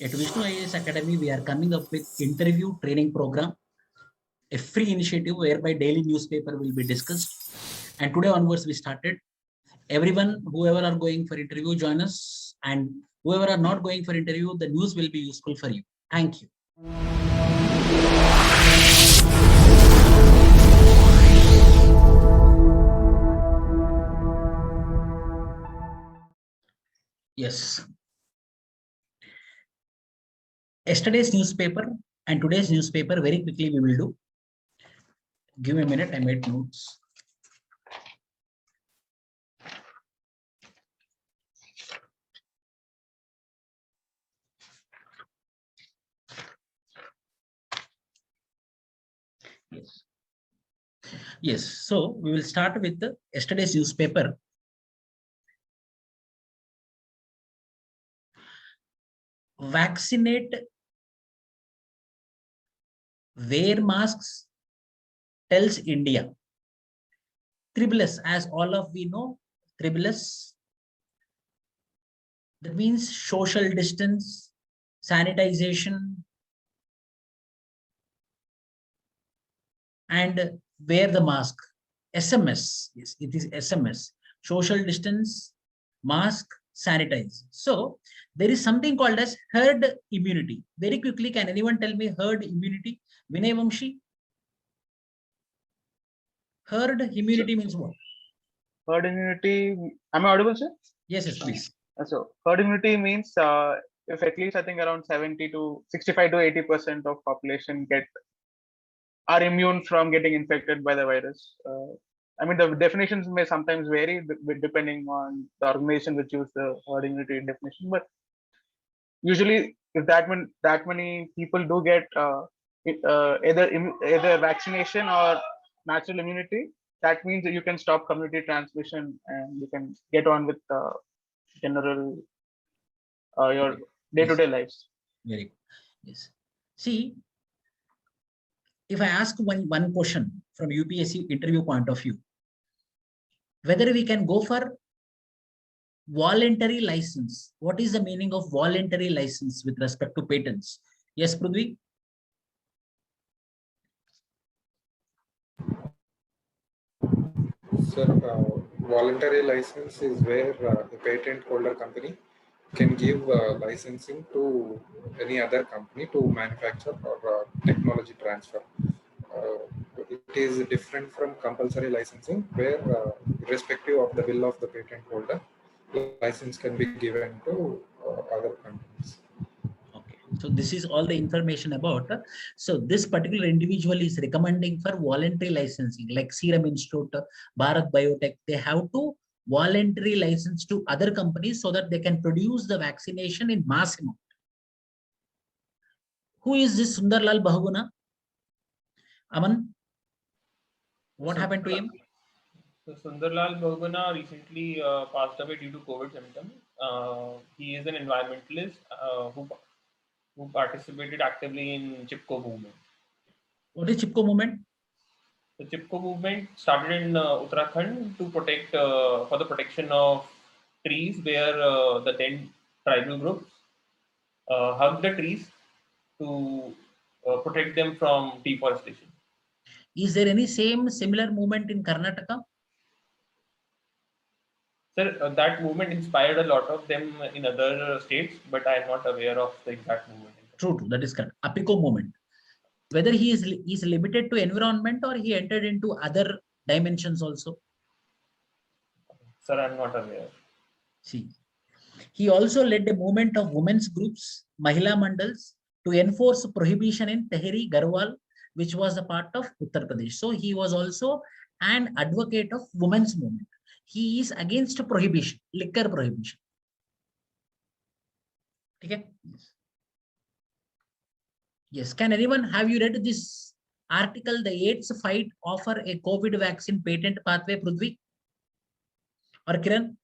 At Vishnu IAS Academy, we are coming up with interview training program, a free initiative whereby daily newspaper will be discussed. And today onwards, we started. Everyone, whoever are going for interview, join us. And whoever are not going for interview, the news will be useful for you. Thank you. Yes. Yesterday's newspaper and today's newspaper, very quickly we will do. Give me a minute, I made notes. Yes. Yes, so we will start with the yesterday's newspaper. Vaccinate, wear masks, tells India. Tribulus, as all of we know, Tribulus, that means social distance, sanitization, and wear the mask. SMS, yes, it is SMS. Social distance, mask, sanitize. So there is something called as herd immunity. Very quickly, can anyone tell me herd immunity? Vinay Vamshi? Herd immunity means what? Herd immunity, am I audible, sir? Yes, yes, please. So herd immunity means if at least I think around 70 to 65 to 80% of population are immune from getting infected by the virus. I mean, the definitions may sometimes vary depending on the organization which use the herd immunity definition, but usually if that many people do get either vaccination or natural immunity, that means that you can stop community transmission and you can get on with general your day-to-day lives. Very good. Yes. See, if I ask one question from UPSC interview point of view, whether we can go for voluntary license. What is the meaning of voluntary license with respect to patents? Yes, Prudvi? Sir, voluntary license is where the patent holder company can give licensing to any other company to manufacture or technology transfer. It is different from compulsory licensing where irrespective of the will of the patent holder, license can be given to other companies. Okay, so this is all the information about. So this particular individual is recommending for voluntary licensing, like Serum Institute, Bharat Biotech. They have to voluntary license to other companies so that they can produce the vaccination in mass amount. Who is this Sundarlal Bahuguna? Aman, what happened to him? So Sundarlal Bahuguna recently passed away due to COVID symptoms. He is an environmentalist who participated actively in Chipko movement. What is Chipko movement? The Chipko movement started in Uttarakhand to protect for the protection of trees, where the 10 tribal groups hug the trees to protect them from deforestation. Is there any similar movement in Karnataka? Sir, that movement inspired a lot of them in other states, but I am not aware of the exact movement. True, that is correct. Apico movement. Whether he is limited to environment or he entered into other dimensions also. Sir, I am not aware. See, he also led a movement of women's groups, Mahila Mandals, to enforce prohibition in Tehri Garhwal, which was a part of Uttar Pradesh. So he was also an advocate of women's movement. He is against prohibition, liquor prohibition. Okay. Yes. Can anyone, have you read this article, the AIDS fight offer a COVID vaccine patent pathway, Prudvi or Kiran?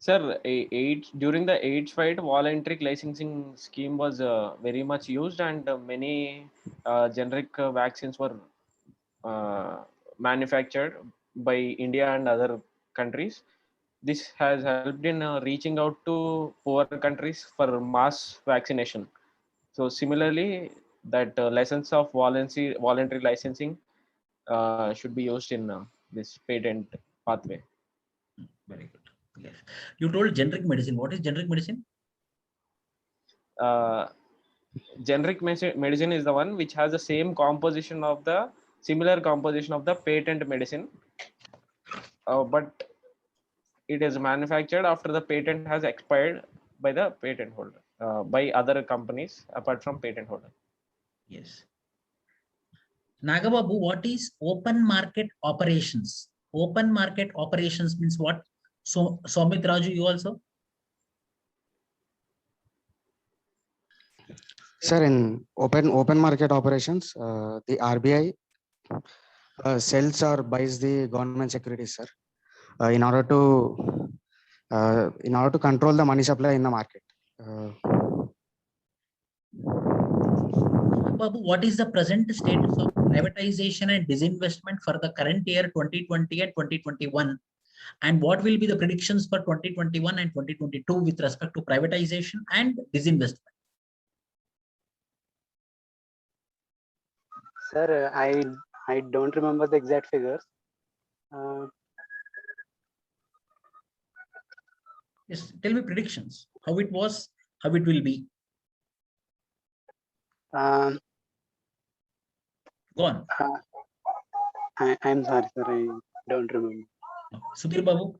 Sir, during the AIDS fight, voluntary licensing scheme was very much used, and many generic vaccines were manufactured by India and other countries. this has helped in reaching out to poor countries for mass vaccination. So similarly, that lessons of voluntary licensing should be used in this patent pathway. Very good. Yes. You told generic medicine. What is generic medicine? Generic medicine is the one which has the same composition of the similar composition of the patent medicine, but it is manufactured after the patent has expired by the patent holder, by other companies apart from patent holder. Yes. Nagababu, what is open market operations? Open market operations means what? So, Somit Raju, you also? Sir, in open market operations, the RBI sells or buys the government securities, sir, in order to control the money supply in the market. Babu, what is the present status of privatization and disinvestment for the current year 2020 and 2021? And what will be the predictions for 2021 and 2022 with respect to privatization and disinvestment? Sir, I don't remember the exact figures. Yes, tell me predictions. How it was, how it will be. Um, Go on. I'm sorry, sir. I don't remember. Sudhir Babu.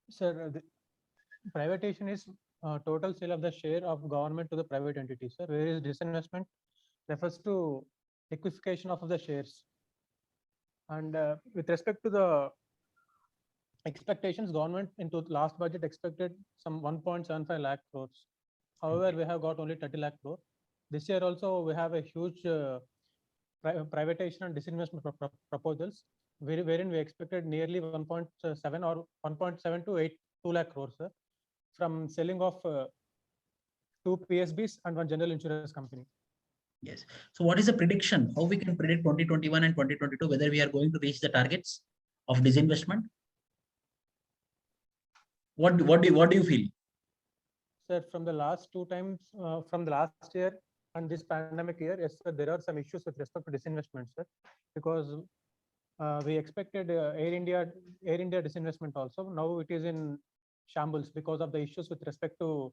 Sir, the privatization is total sale of the share of government to the private entity, sir. Whereas disinvestment refers to liquefaction of the shares. And with respect to the expectations, government into last budget expected some 1.75 lakh crores. However, we have got only 30 lakh crore. This year also we have a huge privatization and disinvestment proposals, wherein we expected nearly 1.7 or 1.7 to 2 lakh crores, sir, from selling of 2 PSBs and 1 general insurance company. Yes. So what is the prediction? How we can predict 2021 and 2022, whether we are going to reach the targets of disinvestment? What do you feel? Sir, from the last 2 times, from the last year and this pandemic year, yes, sir, there are some issues with respect to disinvestment, sir, because we expected Air India disinvestment also. Now it is in shambles because of the issues with respect to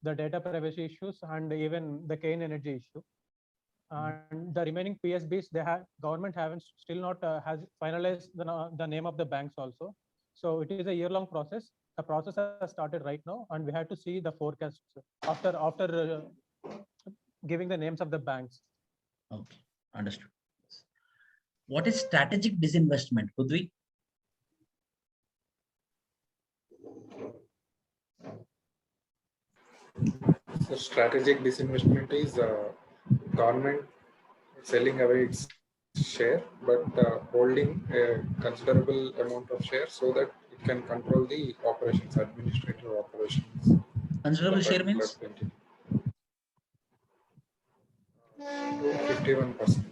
the data privacy issues and even the Kane Energy issue. And the remaining PSBs, government haven't still not has finalized the name of the banks also. So it is a year-long process. The process has started right now, and we have to see the forecasts after giving the names of the banks. Okay, understood. What is strategic disinvestment, Pudvi? So strategic disinvestment is government selling away its share, but holding a considerable amount of share so that it can control the operations, administrative operations. Considerable share means? 51%.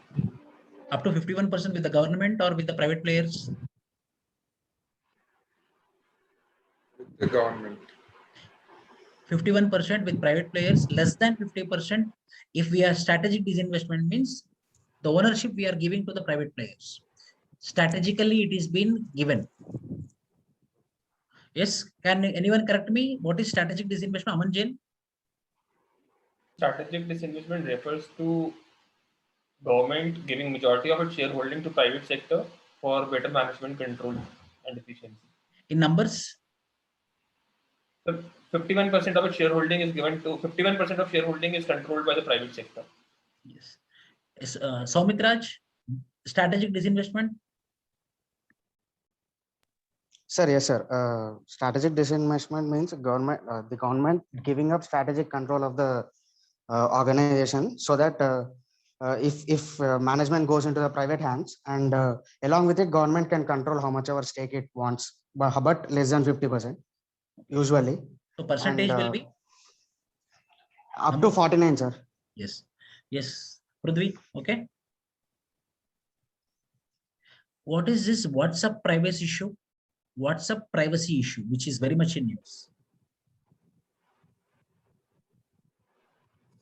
Up to 51% with the government or with the private players? With the government. 51% with private players, less than 50% if we are strategic disinvestment means the ownership we are giving to the private players. Strategically, it is been given. Yes, can anyone correct me? What is strategic disinvestment, Aman Jain? Strategic disinvestment refers to government giving majority of its shareholding to private sector for better management control and efficiency. In numbers? So 51% of its shareholding is given to 51% of shareholding is controlled by the private sector. Yes. Yes, Saumitraj, strategic disinvestment? Sir, yes, sir. Strategic disinvestment means the government giving up strategic control of the organization, so that if management goes into the private hands, and along with it, government can control how much ever stake it wants, but less than 50% usually. So percentage And, will be? Up to 49, sir. Yes. Yes. Prithvi, okay. What is this WhatsApp privacy issue? WhatsApp privacy issue, which is very much in news.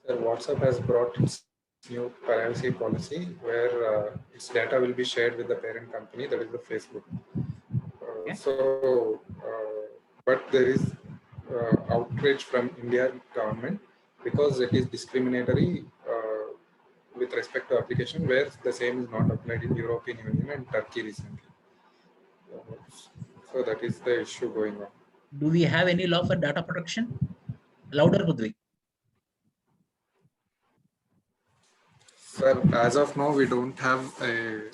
So WhatsApp has brought its new privacy policy where its data will be shared with the parent company, that is the Facebook. Okay. But there is outrage from Indian government because it is discriminatory with respect to application where the same is not applied in European Union and Turkey recently. So that is the issue going on. Do we have any law for data protection? Louder, Ludwig. Sir, as of now, we don't have a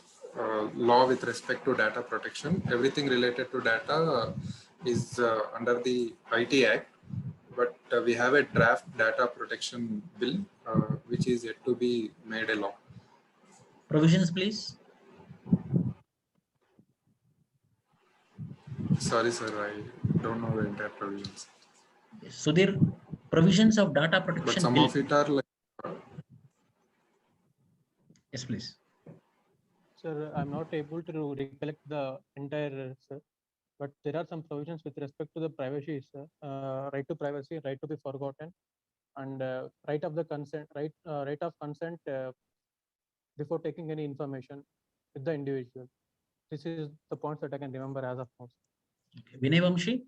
law with respect to data protection. Everything related to data is under the IT Act, but we have a draft data protection bill, which is yet to be made a law. Provisions, please. Sorry, sir, I don't know the entire provisions. Yes. So there provisions of data But protection some bill. of it are like. Yes, please. Sir, I'm not able to recollect the entire, sir, but there are some provisions with respect to the privacy, sir. Right to privacy, right to be forgotten, and right of the consent, right of consent before taking any information with the individual. This is the points that I can remember as of now. Okay. Vinay Vamshi.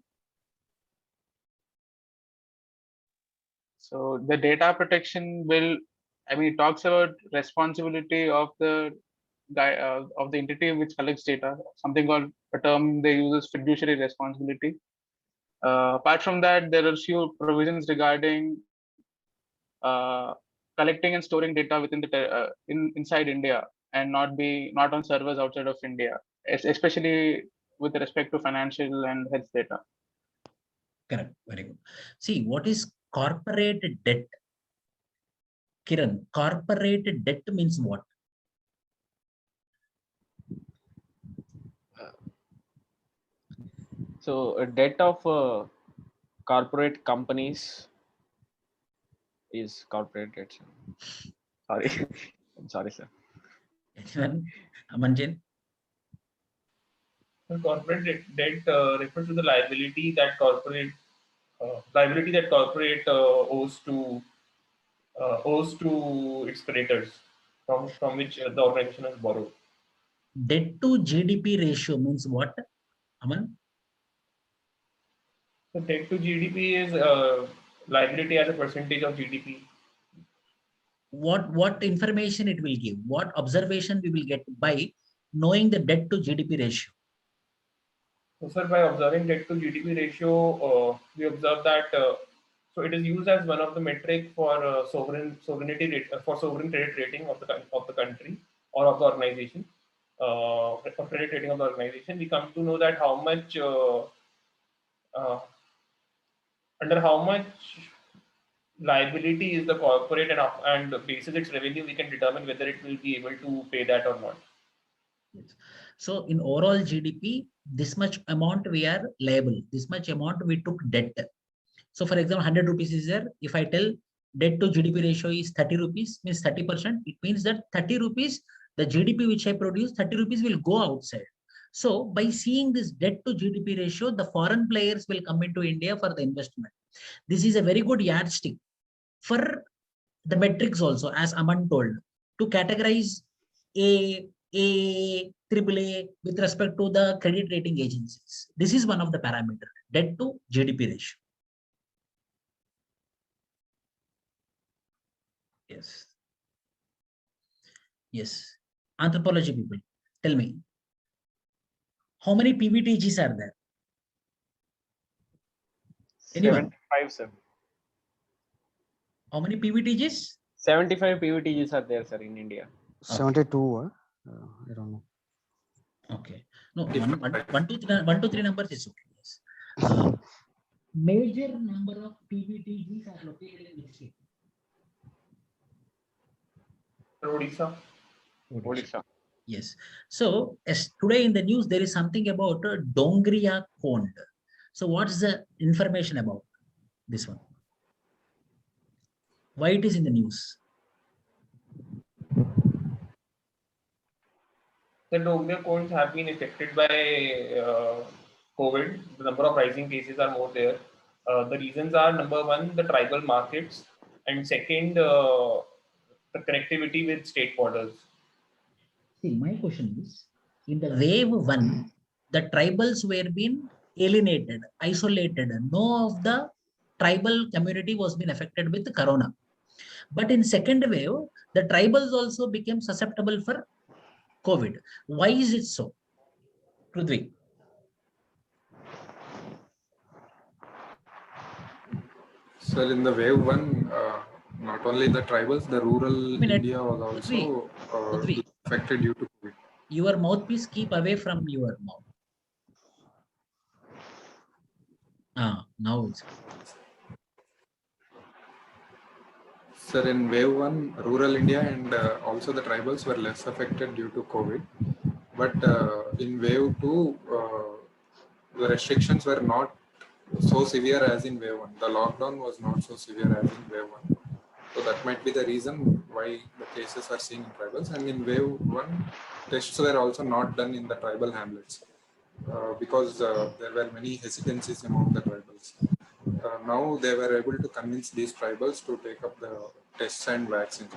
So the data protection will, I mean, it talks about responsibility of the guy of the entity which collects data. Something called a term they use is fiduciary responsibility. Apart from that, there are few provisions regarding collecting and storing data within the inside India and not on servers outside of India, especially with respect to financial and health data. Correct. Very good. See, what is corporate debt? Kiran, corporate debt means what? So a debt of corporate companies is corporate debt. Sorry, I'm sorry, sir. Anyone? Amanjan? So corporate debt refers to the liability that corporate owes to its creditors from which the organization has borrowed. Debt to GDP ratio means what? Aman? So debt to GDP is liability as a percentage of GDP. What information it will give? What observation we will get by knowing the debt to GDP ratio? So, sir, by observing debt to GDP ratio, we observe that so it is used as one of the metric for sovereign credit rating of the country or of the organization. For credit rating of the organization, we come to know that how much under how much liability is the corporate and basis its revenue, we can determine whether it will be able to pay that or not. Yes. So in overall GDP, this much amount we are liable, this much amount we took debt. So for example, 100 rupees is there. If I tell debt to GDP ratio is 30 rupees, means 30%, it means that 30 rupees, the GDP which I produce, 30 rupees will go outside. So by seeing this debt to GDP ratio, the foreign players will come into India for the investment. This is a very good yardstick for the metrics also, as Aman told, to categorize AAA with respect to the credit rating agencies. This is one of the parameters, debt to GDP ratio. Yes. Yes. Anthropology people, tell me, how many PVTGs are there? Anyone? 75, sir. How many PVTGs? 75 PVTGs are there, sir, in India. 72, I don't know. Okay. No, one, two, three numbers is okay. Yes. Major number of PVTGs are located in which state? Odisha. Odisha. Yes. So as today in the news, there is something about Dongriya Kond. So what's the information about this one? Why it is in the news? The Dongriya cones have been affected by COVID, the number of rising cases are more there. The reasons are, number one, the tribal markets, and second, the connectivity with state borders. See, my question is, in the wave one, the tribals were being alienated, isolated. No of the tribal community was being affected with the corona. But in second wave, the tribals also became susceptible for COVID. Why is it so? Prudvi. So in the wave one, not only the tribals, the rural India was also Prithvi. affected due to COVID. Your mouthpiece keep away from your mouth. Now it's. Sir, in wave one, rural India and also the tribals were less affected due to COVID. But in wave two, the restrictions were not so severe as in wave one. The lockdown was not so severe as in wave one. So that might be the reason why the cases are seen in tribals. And in wave one, tests were also not done in the tribal hamlets because there were many hesitancies among the tribals. Now they were able to convince these tribals to take up the tests and vaccines.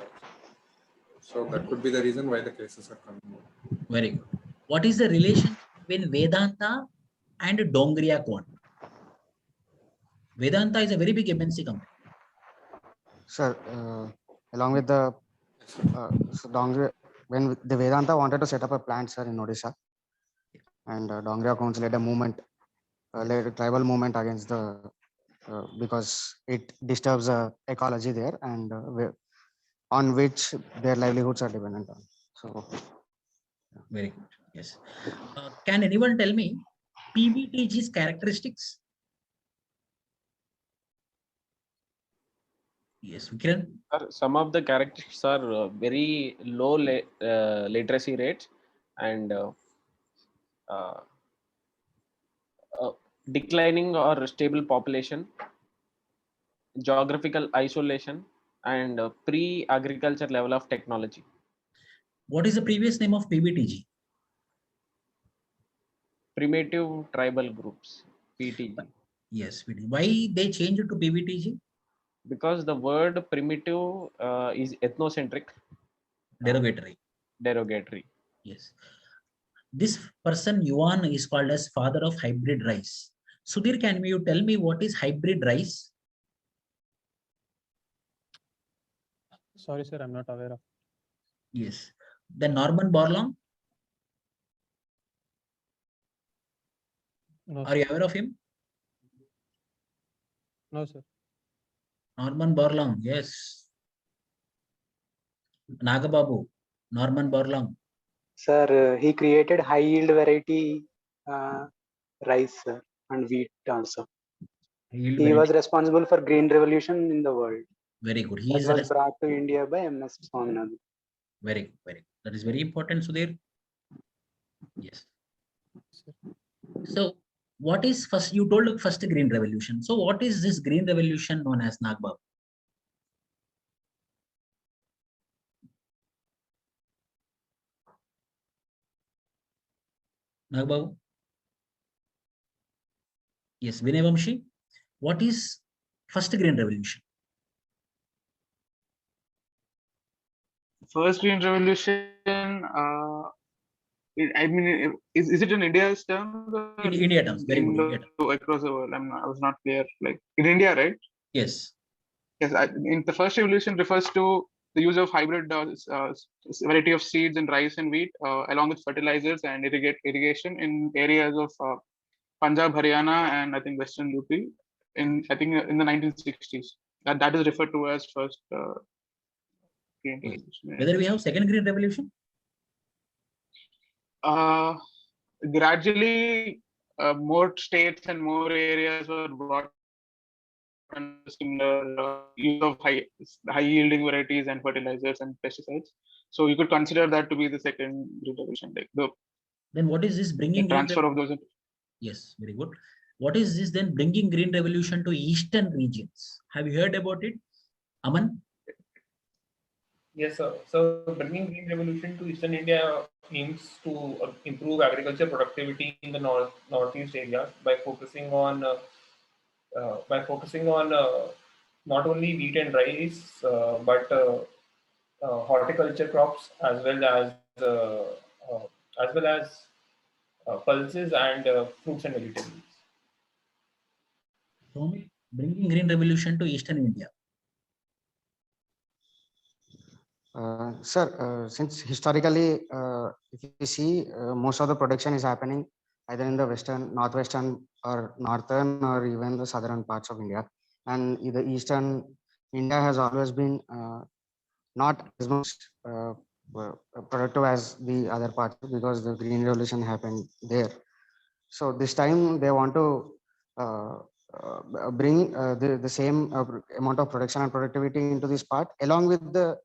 So that could be the reason why the cases are coming out. Very good. What is the relation between Vedanta and Dongria Quant? Vedanta is a very big MNC company. Sir, along with the so Dongria, when the Vedanta wanted to set up a plant, sir, in Odisha, and Dongria Council led a movement, led a tribal movement against the because it disturbs the ecology there, and on which their livelihoods are dependent on. So, Very good. Yes. Can anyone tell me PBTG's characteristics? Yes, Kiran. Some of the characteristics are very low literacy rates and declining or stable population, geographical isolation, and pre-agriculture level of technology. What is the previous name of PBTG? Primitive tribal groups, PTG. Yes, why they changed it to PBTG? Because the word primitive is ethnocentric. Derogatory. Derogatory. Yes. This person, Yuan, is called as father of hybrid rice. Sudhir, can you tell me what is hybrid rice? Sorry, sir, I'm not aware of. Yes. Then Norman Borlaug, No, are you aware of him? no, sir. Norman Borlaug, yes. Nagababu, Norman Borlaug. Sir, he created high yield variety rice, sir, and wheat also. He was responsible for green revolution in the world. Very good. He That is was brought to India by MS Swaminathan. very good. Very good. That is very important, Sudhir. Yes. So what is first? You told first green revolution. So what is this green revolution known as, Nagbabu? Nagbabu? Yes, Vinay Vamshi. What is first green revolution? First green revolution. I mean, is it in India's terms? In India terms, very good. India terms. Across the world, I was not clear. Like in India, right? Yes. Yes. In the first revolution refers to the use of hybrid variety of seeds in rice and wheat, along with fertilizers and irrigation in areas of Punjab, Haryana, and I think Western UP. In the 1960s. That is referred to as first green revolution. Whether we have second green revolution? Gradually, more states and more areas were brought under similar use of high yielding varieties and fertilizers and pesticides. So you could consider that to be the second green revolution. Like then what is this bringing transfer of those? Yes, very good. What is this then bringing green revolution to eastern regions? Have you heard about it, Aman? Yes, sir. So bringing green revolution to Eastern India aims to improve agriculture productivity in the northeast areas by focusing on not only wheat and rice, but horticulture crops uh, as well as pulses and fruits and vegetables. Soumik, bringing green revolution to Eastern India. Sir, since historically, if you see, most of the production is happening either in the western, northwestern, or northern, or even the southern parts of India, and the eastern India has always been not as much productive as the other parts because the green revolution happened there. So this time they want to bring the same amount of production and productivity into this part along with the,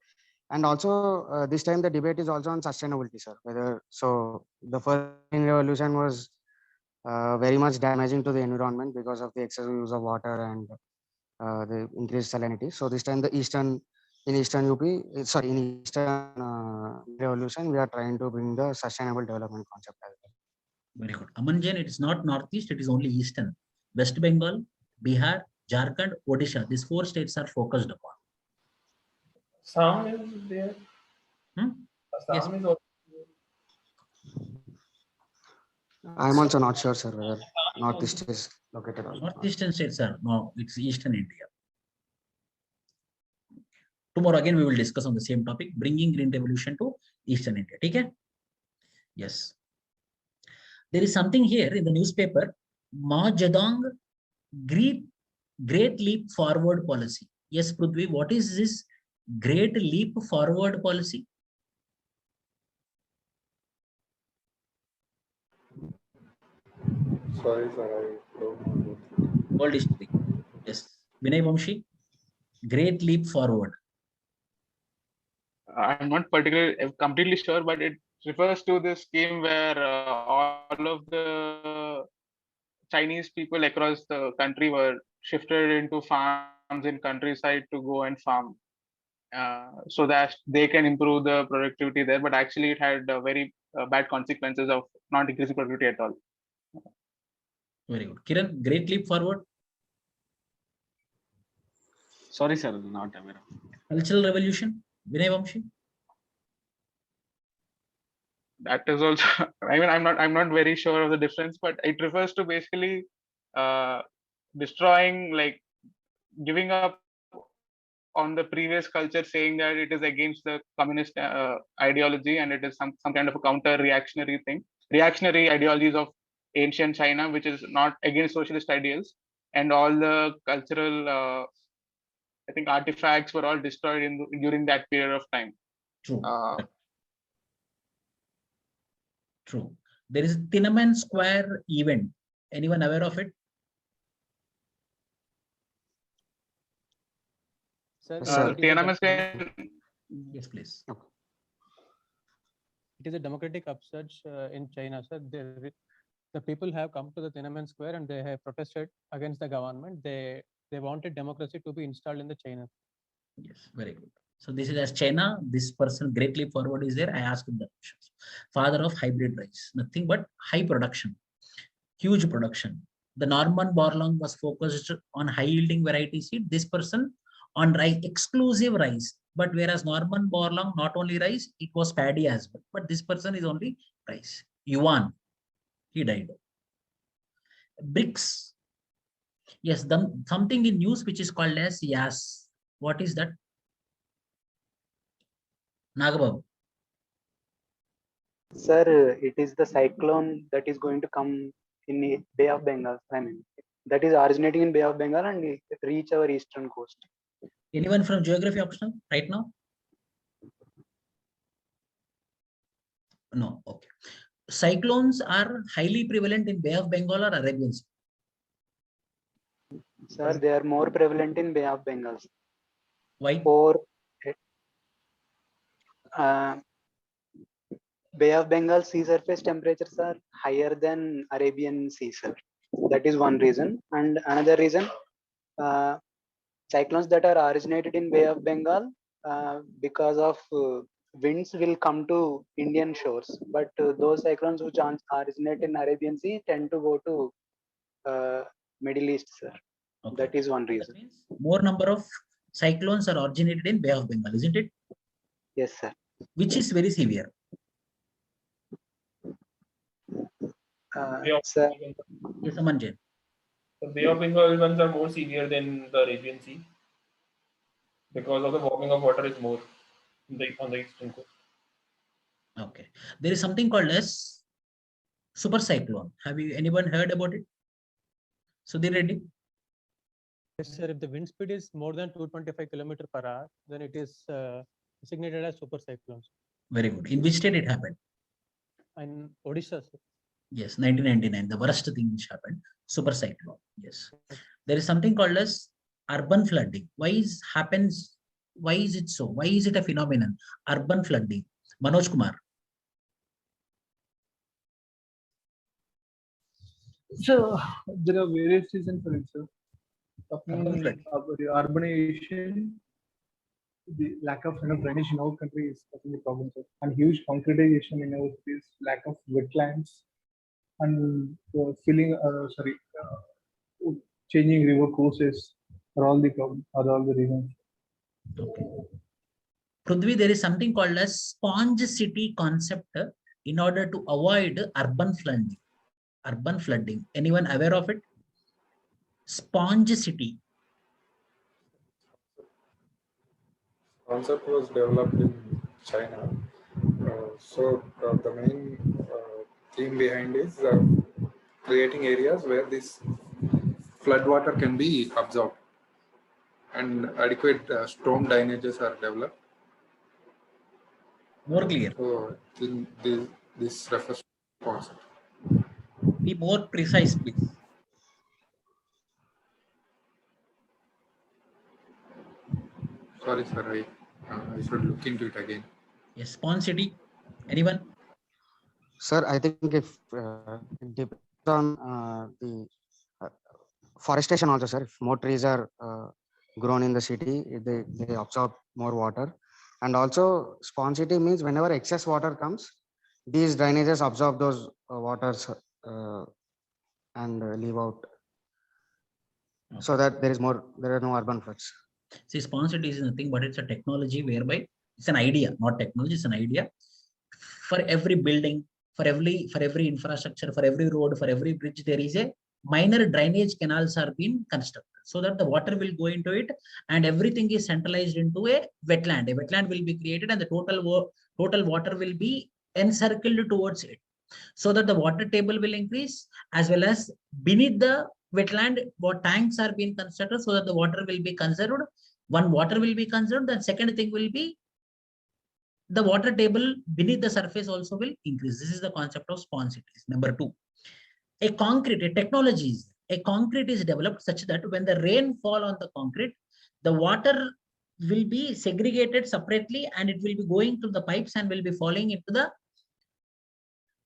and also this time the debate is also on sustainability, sir. Whether so the first green revolution was very much damaging to the environment because of the excessive use of water and the increased salinity. So this time the eastern UP, sorry, in eastern revolution, we are trying to bring the sustainable development concept as well. Very good. Aman Jain, it is not northeast, it is only eastern. West Bengal, Bihar, Jharkhand, Odisha. These 4 states are focused upon. Assam is there. Yes. Assam is also I'm also not sure, sir, whether northeast is located or not. Northeastern states are no, it's Eastern India. Tomorrow again we will discuss on the same topic, bringing green revolution to Eastern India. Okay? Yes. There is something here in the newspaper, Ma Zedong Great Leap Forward Policy. Yes, Prithvi, what is this Great Leap Forward Policy? Sorry, sir, I don't know. World history. Yes. Vinay Vamshi, Great Leap Forward. I'm not particularly completely sure, but it refers to this scheme where all of the Chinese people across the country were shifted into farms in countryside to go and farm, so that they can improve the productivity there. But actually, it had very bad consequences of not increasing productivity at all. Very good. Kiran, Great Leap Forward. Sorry, sir, not aware of it. Cultural Revolution. Vinay Vamshi. That is also, I mean, I'm not very sure of the difference, but it refers to basically destroying, like giving up on the previous culture, saying that it is against the communist ideology and it is some kind of a counter reactionary thing, reactionary ideologies of ancient China, which is not against socialist ideals, and all the cultural I think artifacts were all destroyed during that period of time. True. True. There is Tiananmen Square event. Anyone aware of it? Sir, Tiananmen Square. Yes, please. It is a democratic upsurge in China, sir. The people have come to the Tiananmen Square and they have protested against the government. They wanted democracy to be installed in the China. Yes, very good. So this is as China, this person Great Leap Forward is there. I asked him the questions. Father of hybrid rice, nothing but high production, huge production. The Norman Borlaug was focused on high yielding variety seed. This person on rice, exclusive rice. But whereas Norman Borlaug, not only rice, it was paddy as well. But this person is only rice. Yuan, he died. BRICS. Yes, something in news which is called as YAS. What is that? Nagababu. Sir, it is the cyclone that is going to come in the Bay of Bengal. I mean, that is originating in Bay of Bengal and it reach our eastern coast. Anyone from geography optional right now? No. Okay. Cyclones are highly prevalent in Bay of Bengal or Arabian Sea? Sir, they are more prevalent in Bay of Bengal. Why? Or Bay of Bengal sea surface temperatures are higher than Arabian Sea, sir. That is one reason. And another reason, cyclones that are originated in Bay of Bengal because of winds will come to Indian shores, but those cyclones which originate in Arabian Sea tend to go to Middle East, sir. Okay. That is one That reason. means more number of cyclones are originated in Bay of Bengal, isn't it? Yes, sir. Which is very severe. Bay of Sir, Bengal- Yes, Aman Jain. The Bay of Bengal ones are more severe than the Arabian Sea because of the warming of water is more on the eastern coast. Okay. There is something called as super cyclone. Have you anyone heard about it? Sudhir Reddy? Yes, sir. If the wind speed is more than 225 km/h, then it is designated as super cyclone. Very good. In which state it happened? In Odisha, sir. Yes, 1999, the worst thing which happened, super cyclone. Yes. There is something called as urban flooding. Why is it so? Why is it a phenomenon? Urban flooding. Manoj Kumar. So there are various reasons for it, sir. Urban flooding. Urbanization, the lack of drainage in our country is definitely a problem, sir. And huge concretization in our cities, lack of wetlands, and changing river courses are all the problem. Are all the reasons. Okay. Prithvi, there is something called as sponge city concept in order to avoid urban flooding. Urban flooding. Anyone aware of it? Sponge city. Concept was developed in China. The main theme behind is creating areas where this floodwater can be absorbed and adequate storm drainages are developed. More clear. So this refers to the concept. Be more precise, please. Sorry, sir. I should look into it again. Yes, Sponge city. Anyone? Sir, I think if it depends on the forestation also, sir. If more trees are grown in the city, they absorb more water. And also sponge city means whenever excess water comes, these drainages absorb those waters and leave out. Okay. So that there are no urban floods. See, Sponge city is nothing but it's a technology whereby it's an idea, not technology, it's an idea. For every building, for every infrastructure, for every road, for every bridge, there is a minor drainage canals are being constructed so that the water will go into it and everything is centralized into a wetland. A wetland will be created and the total water will be encircled towards it so that the water table will increase, as well as beneath the wetland what tanks are being constructed so that the water will be conserved. One, water will be conserved, and second thing will be the water table beneath the surface also will increase. This is the concept of sponge cities. Number two, a concrete is developed such that when the rain fall on the concrete, the water will be segregated separately and it will be going through the pipes and will be falling into the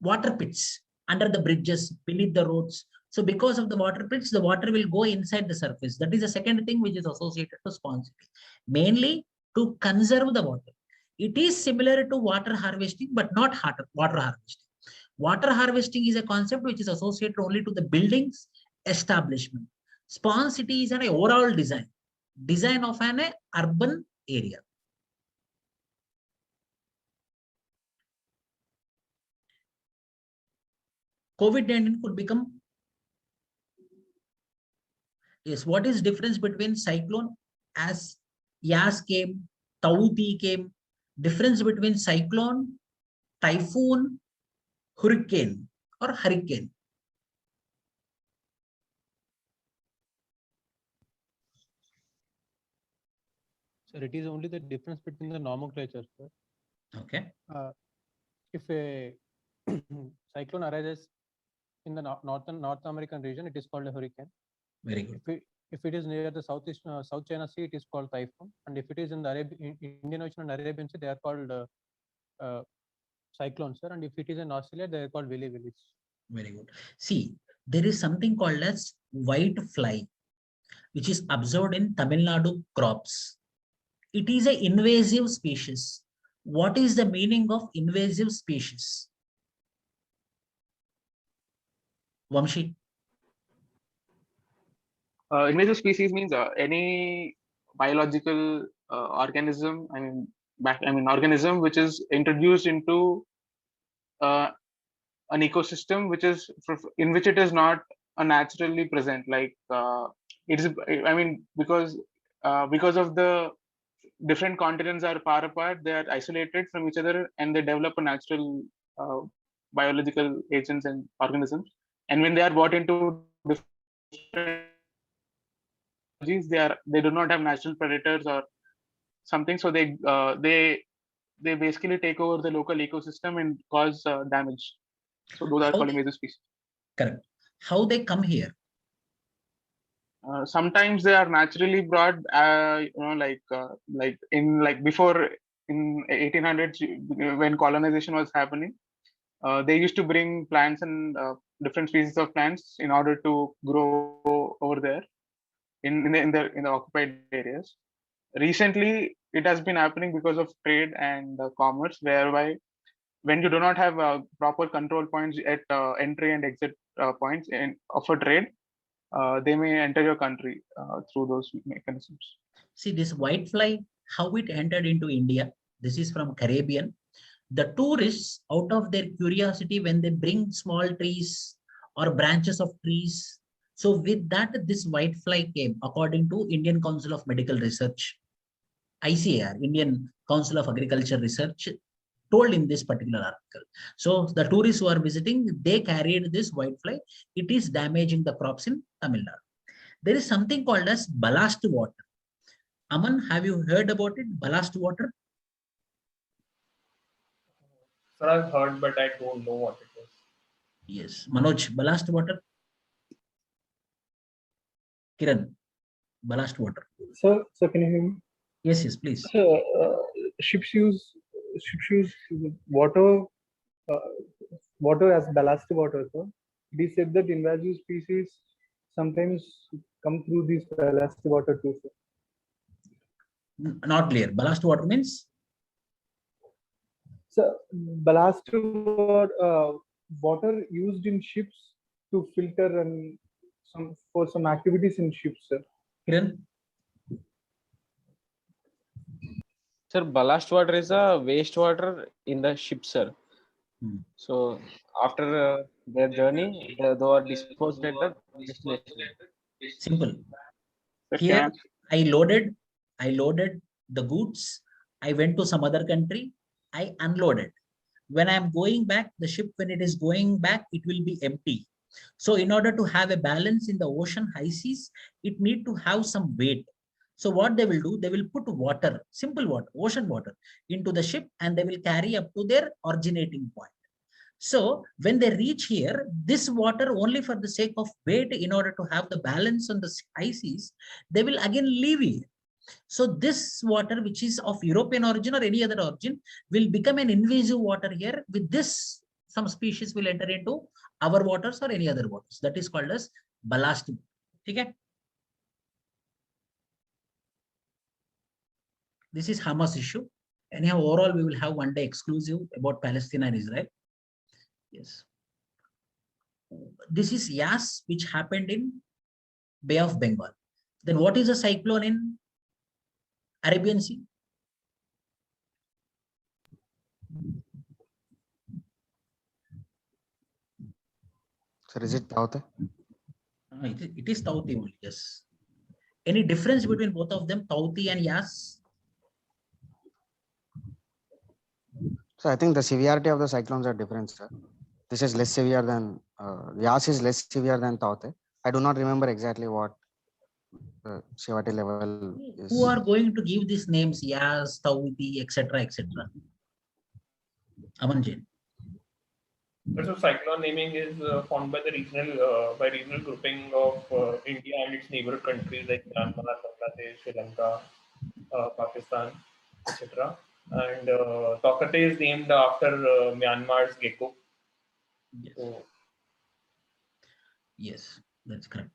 water pits under the bridges, beneath the roads. So because of the water pits, the water will go inside the surface. That is the second thing which is associated to sponge city, mainly to conserve the water. It is similar to water harvesting, but not water harvesting. Water harvesting is a concept which is associated only to the buildings establishment. Sponge city is an overall design of an urban area. COVID-19 could become. Yes, what is difference between cyclone as Yas came, Tauti came, difference between cyclone, typhoon, hurricane or hurricane? Sir, it is only the difference between the nomenclature, sir. Okay. If a cyclone arises in the North American region, it is called a hurricane. Very good. If it is near the South China Sea, it is called typhoon. And if it is in the Indian Ocean and Arabian Sea, they are called cyclones, sir. And if it is in Australia, they are called willy willies. Very good. See, there is something called as white fly, which is observed in Tamil Nadu crops. It is an invasive species. What is the meaning of invasive species? Vamshi. Invasive species means any biological organism. Organism which is introduced into an ecosystem in which it is not naturally present. Like it is. Because of the different continents are far apart, they are isolated from each other, and they develop a natural biological agents and organisms. And when they are brought into different they do not have natural predators or something, so they basically take over the local ecosystem and cause damage. So those are called invasive species. Correct. How they come here? Sometimes they are naturally brought, before in 1800s when colonization was happening. They used to bring plants and different species of plants in order to grow over there in the occupied areas. Recently, it has been happening because of trade and commerce, whereby when you do not have proper control points at entry and exit points of a trade, they may enter your country through those mechanisms. See this whitefly, how it entered into India. This is from Caribbean. The tourists, out of their curiosity, when they bring small trees or branches of trees, so with that, this whitefly came, according to Indian Council of Medical Research, ICAR, Indian Council of Agriculture Research, told in this particular article. So the tourists who are visiting, they carried this whitefly. It is damaging the crops in Tamil Nadu. There is something called as ballast water. Aman, have you heard about it? Ballast water? Sir, I've heard, but I don't know what it is. Yes. Manoj, ballast water? Kiran, ballast water. So can you hear me? Yes, please. So ships use water as ballast water. So it is said that invasive species sometimes come through this ballast water too. Sir. Not clear. Ballast water means? So ballast water used in ships to filter and for some activities in ships, sir. Kiran? Sir, ballast water is a wastewater in the ship, sir. So after their journey, they are disposed at the destination. Simple. Here, I loaded the goods. I went to some other country. I unloaded. When I'm going back, the ship, when it is going back, it will be empty. So in order to have a balance in the ocean high seas, it need to have some weight. So what they will do, they will put water, simple water, ocean water into the ship, and they will carry up to their originating point. So when they reach here, this water, only for the sake of weight, in order to have the balance on the high seas, they will again leave here. So this water, which is of European origin or any other origin, will become an invasive water here. With this, some species will enter into our waters or any other waters. That is called as ballast. Okay? This is Hamas issue. Anyhow, overall, we will have one day exclusive about Palestine and Israel. Yes. This is Yas, which happened in Bay of Bengal. Then what is a cyclone in Arabian Sea? Sir, is it Taute? It is Tauti only, yes. Any difference between both of them, Tauti and Yas? So I think the severity of the cyclones are different, sir. This is less severe than, Yas is less severe than Taute. I do not remember exactly what the severity level is. Who are going to give these names, Yas, Tauti, etc., etc.? Aman Jain. So cyclone naming is formed by the regional grouping of India and its neighboring countries like Myanmar, Bangladesh, Sri Lanka, Pakistan, etc. And Taukte is named after Myanmar's gecko. Yes. So, Yes, that's correct.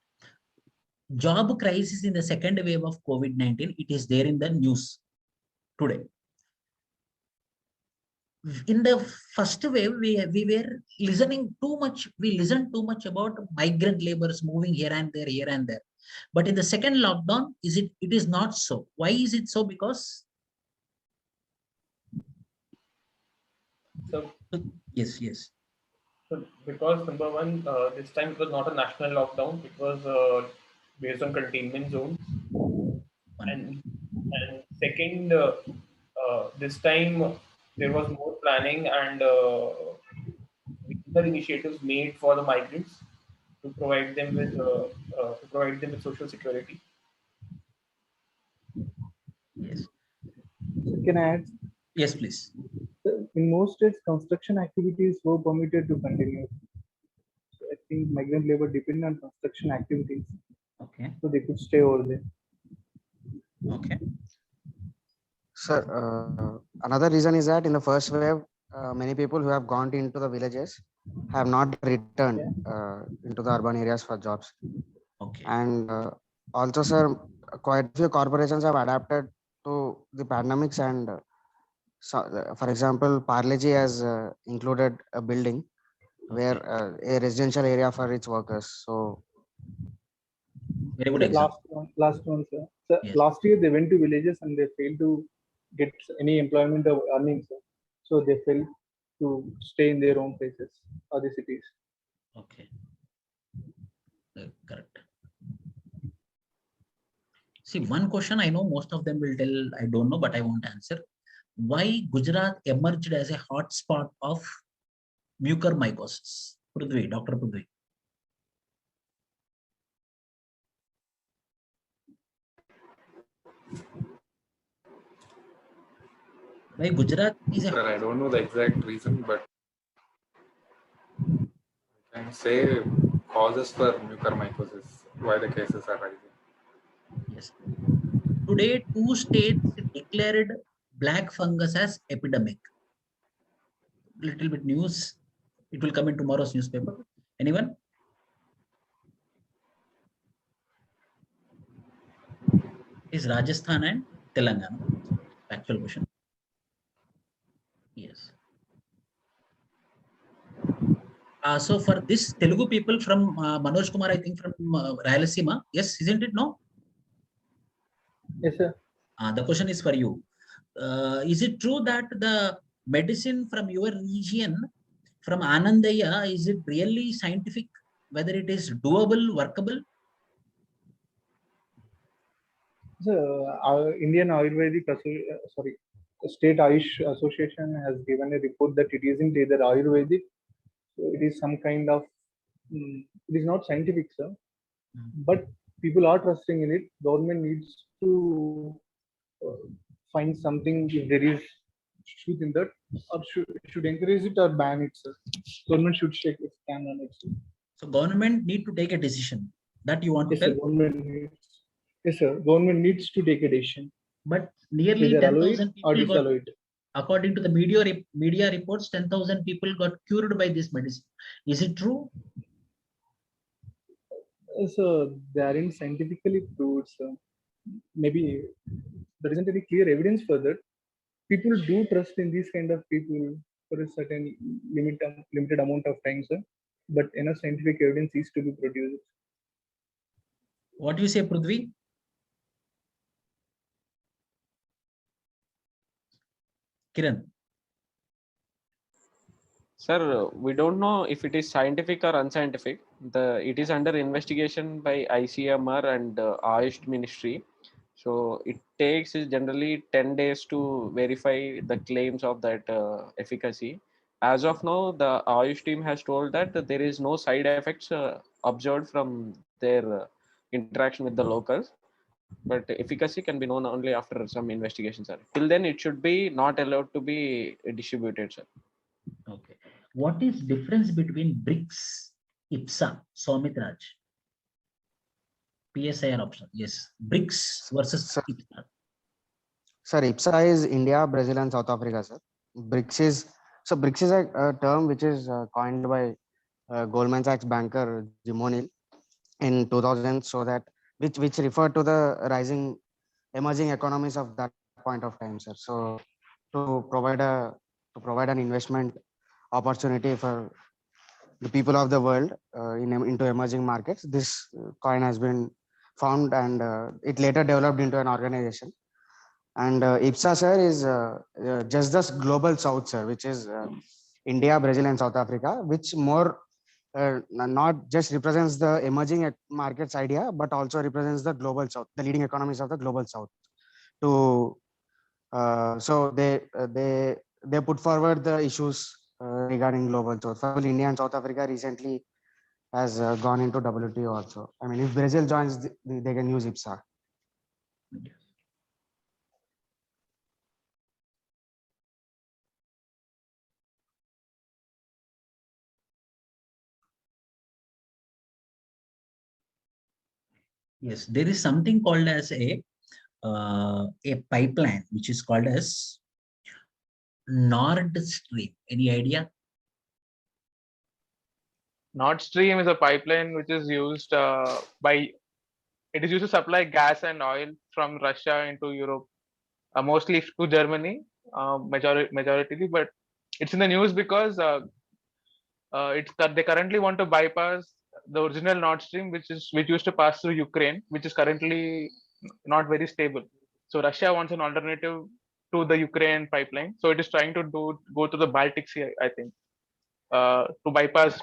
Job crisis in the second wave of COVID-19, it is there in the news. today. In the first wave, we were listening too much. We listened too much about migrant laborers moving here and there, here and there. But in the second lockdown, it is not so. Why is it so? Because So, yes. so because number one, this time it was not a national lockdown. It was based on containment zones. And second, this time there was more planning and other initiatives made for the migrants to provide them with social security. Yes. Can I add? Yes, please. In most states, construction activities were permitted to continue. So I think migrant labor depend on construction activities, Okay. so they could stay over there. Okay. Sir, another reason is that in the first wave, many people who have gone into the villages have not returned into the urban areas for jobs. Okay. And also, sir, quite a few corporations have adapted to the pandemics. And for example, Parle-G has included a building where a residential area for its workers. So very good The example. last one, sir. Sir, Yes. last year they went to villages and they failed to get any employment or earnings, sir. So they failed to stay in their own places or the cities. Okay. Correct. See, one question I know most of them will tell, I don't know, but I won't answer. Why Gujarat emerged as a hotspot of mucormycosis? Prudvi, Dr. Prudvi. Why Gujarat is a Sir, I don't know the exact reason, but I can say causes for mucormycosis, why the cases are rising. yes. Today, 2 states declared black fungus as epidemic. Little bit news. It will come in tomorrow's newspaper. Anyone? Is Rajasthan and Telangana? Actual question. Yes. So for this Telugu people from Manoj Kumar, I think from Rayalaseema. Yes, isn't it? No. Yes, sir. The question is for you. Is it true that the medicine from your region, from Anandaya, is it really scientific? Whether it is doable, workable? So, our Indian Ayurvedic State Ayush Association has given a report that it isn't either Ayurvedic, so it is some kind of, it is not scientific, sir. But people are trusting in it. Government needs to find something if there is truth in that, or should encourage it or ban it, sir. Government should take a stand on it, sir. So government need to take a decision. That you want to Yes, sir. tell? Yes, sir. Government needs to take a decision. But nearly Either allow 10,000 it or people got, disallow it. according to the media reports, 10,000 people got cured by this medicine. Is it true? So they aren't scientifically proved, sir. Maybe there isn't any clear evidence for that. People do trust in these kind of people for a certain limited amount of time, sir. But enough scientific evidence is to be produced. What do you say, Prudvi? Kiran. Sir, we don't know if it is scientific or unscientific. It is under investigation by ICMR and Ayush Ministry. So it takes generally 10 days to verify the claims of that efficacy. As of now, the Ayush team has told that there is no side effects observed from their interaction with the locals. But efficacy can be known only after some investigations. Sir. Till then, it should be not allowed to be distributed, sir. Okay. What is difference between BRICS, IPSA, Soumit PSIR option? Yes. BRICS versus IPSA. Sir, IPSA is India, Brazil, and South Africa, sir. BRICS is a term which is coined by Goldman Sachs banker Jim O'Neill in 2000, so that which referred to the rising emerging economies of that point of time, sir. So to provide an investment opportunity for the people of the world into emerging markets, this coin has been found, and it later developed into an organization. And IPSA, sir, is just the global south, sir, which is India, Brazil, and South Africa, which more not just represents the emerging markets idea, but also represents the global south, the leading economies of the global south. To so they put forward the issues regarding global south. For example, India and South Africa recently has gone into WTO also. I mean, if Brazil joins, they can use IPSA. Yes, there is something called as a pipeline, which is called as Nord Stream. Any idea? Nord Stream is a pipeline which is used it is used to supply gas and oil from Russia into Europe, mostly to Germany, majority, but it's in the news because it's that they currently want to bypass the original Nord Stream, which used to pass through Ukraine, which is currently not very stable. So Russia wants an alternative to the Ukraine pipeline. So it is trying to go to the Baltic Sea, I think, to bypass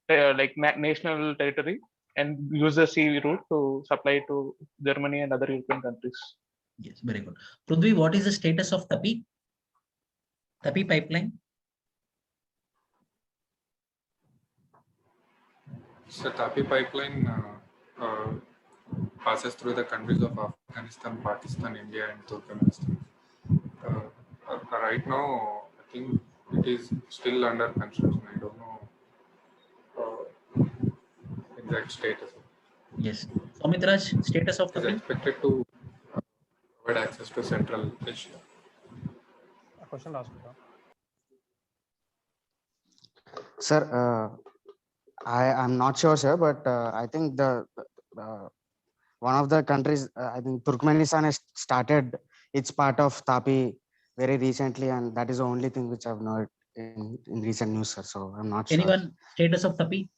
national territory and use the sea route to supply to Germany and other European countries. Yes, very good. Prudvi, what is the status of Tapi pipeline? So Tapi pipeline passes through the countries of Afghanistan, Pakistan, India, and Turkmenistan. Right now, I think it is still under construction. I don't know exact status. Yes. Somitraj, status of It is Tapi? expected to provide access to Central Asia. A question asked. Sir, I'm not sure, sir, but I think one of the countries, I think Turkmenistan has started its part of Tapi very recently, and that is the only thing which I've known in recent news, sir. So I'm not sure. Anyone status of Tapi?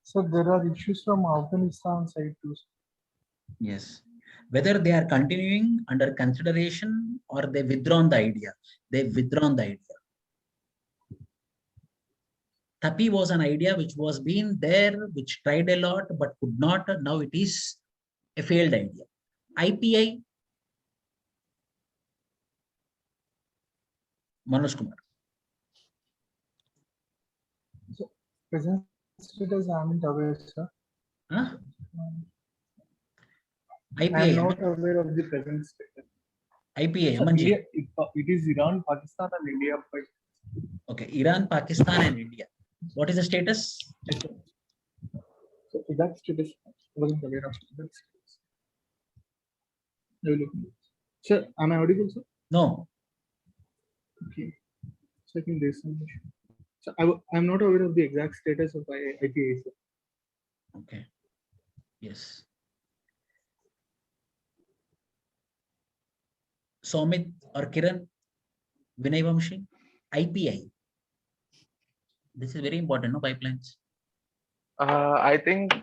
So there are issues from Afghanistan side too. Yes. Whether they are continuing under consideration or they withdrawn the idea. They withdrawn the idea. Tapi was an idea which was been there, which tried a lot, but could not. Now it is a failed idea. IPI, Manoj Kumar. So present status I'm not aware, sir. Huh? I'm IPI, not aware of the present status. IPA, So Amanji. it is Iran, Pakistan, and India. Okay, Iran, Pakistan, and India. What is the status? So that status I wasn't aware of that status. I will look into it. Sir, am I audible, sir? No. Okay. So I think there's some issue. So I'm not aware of the exact status of IPA, sir. Okay. Yes. Somit or Kiran, Vinay Vamshi, IPI. This is very important, no, pipelines. I think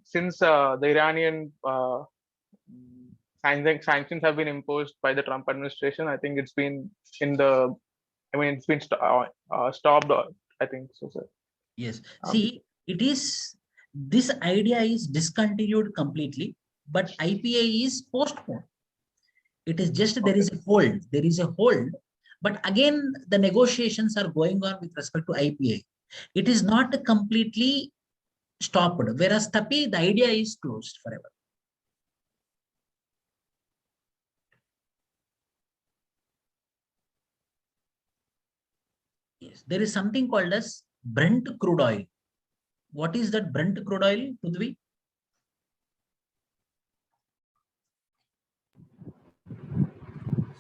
since the Iranian sanctions have been imposed by the Trump administration, I think it's been it's been stopped. I think so, sir. Yes. See, this idea is discontinued completely, but IPA is postponed. It is just there is a hold. There is a hold. But again, the negotiations are going on with respect to IPA. It is not completely stopped. Whereas Tapi, the idea is closed forever. Yes, there is something called as Brent crude oil. What is that Brent crude oil, Prudvi?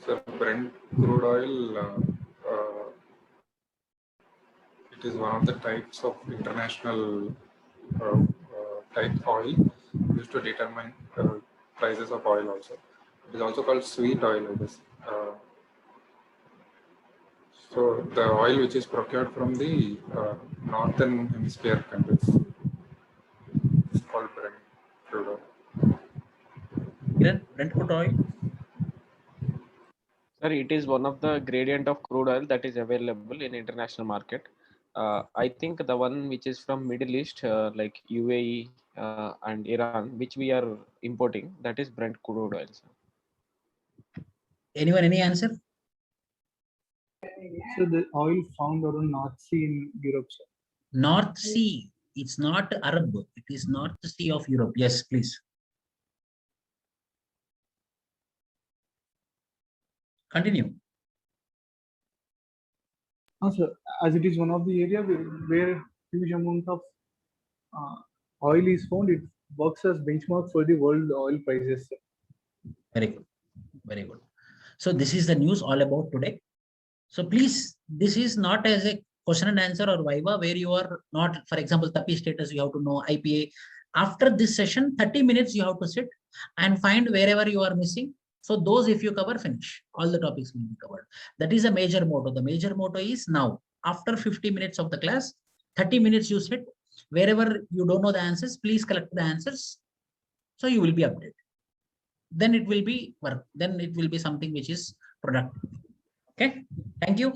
So Brent crude oil, it is one of the types of international type oil used to determine prices of oil also. It is also called sweet oil, I guess. So the oil which is procured from the northern hemisphere countries is called Brent crude oil. Brent crude oil. Sir, it is one of the gradient of crude oil that is available in international market. I think the one which is from Middle East, like UAE and Iran, which we are importing, that is Brent crude oil. Sir. Anyone, any answer? So the oil found around North Sea in Europe, sir. North Sea. It's not Arab. It is North Sea of Europe. Yes, please. Continue. Sir, as it is one of the area where huge amount of oil is found, it works as benchmark for the world oil prices, sir. Very good. Very good. So this is the news all about today. So please, this is not as a question and answer or viva where you are not, for example, TAPI status, you have to know IPA. After this session, 30 minutes you have to sit and find wherever you are missing. So those, if you cover, finish. All the topics will be covered. That is a major motto. The major motto is now, after 50 minutes of the class, 30 minutes you sit. Wherever you don't know the answers, please collect the answers. So you will be updated. Then it will be work. Then it will be something which is productive. Okay. Thank you.